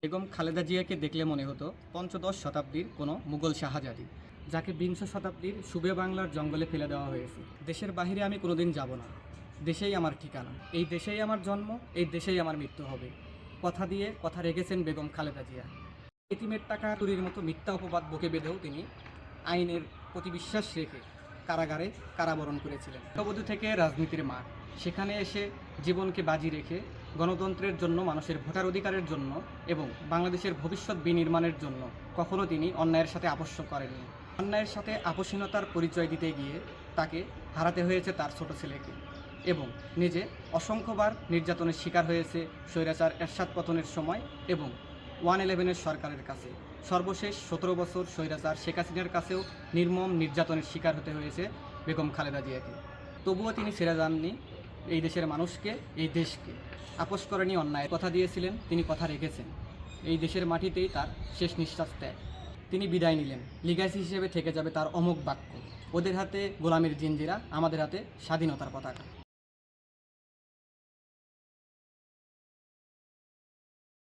বেগম খালেদা জিয়াকে দেখলে মনে হতো পঞ্চদশ শতাব্দীর কোনো মুঘল শাহজাদি, যাকে বিংশ শতাব্দীর সুবে বাংলার জঙ্গলে ফেলে দেওয়া হয়েছে। দেশের বাহিরে আমি কোনোদিন যাব না, দেশেই আমার ঠিকানা, এই দেশেই আমার জন্ম, এই দেশেই আমার মৃত্যু হবে, কথা দিয়ে কথা রেখেছেন বেগম খালেদা জিয়া। এতিমের টাকা চুরির মতো মিথ্যা অপবাদ বুকে বেঁধেও তিনি আইনের প্রতি বিশ্বাস রেখে কারাগারে কারাবরণ করেছিলেন। নববধূ থেকে রাজনীতির মাঠ, সেখানে এসে জীবনকে বাজি রেখে গণতন্ত্রের জন্য, মানুষের ভোটার অধিকারের জন্য এবং বাংলাদেশের ভবিষ্যৎ বিনির্মাণের জন্য কখনো তিনি অন্যায়ের সাথে আপোষ করেননি। অন্যায়ের সাথে আপোষহীনতার পরিচয় দিতে গিয়ে তাকে হারাতে হয়েছে তার ছোট ছেলেকে এবং নিজে অসংখ্যবার নির্যাতনের শিকার হয়েছে স্বৈরাচার এরশাদ পতনের সময় এবং 111 সরকারের কাছে। সর্বশেষ 17 বছর স্বৈরাচার শেখ হাসিনার কাছেও নির্মম নির্যাতনের শিকার হতে হয়েছে বেগম খালেদা জিয়াকে। তবুও তিনি ছেড়ে যাননি এই দেশের মানুষকে, এই দেশকে। আপোষ করেনি অন্যায়, কথা দিয়েছিলেন, তিনি কথা রেখেছেন। এই দেশের মাটিতেই তার শেষ নিঃশ্বাস ত্যাগ। তিনি বিদায় নিলেন, লিগ্যাসি হিসেবে থেকে যাবে তার অমোঘ বাক্য, ওদের হাতে গোলামির জিঞ্জিরা, আমাদের হাতে স্বাধীনতার পতাকা।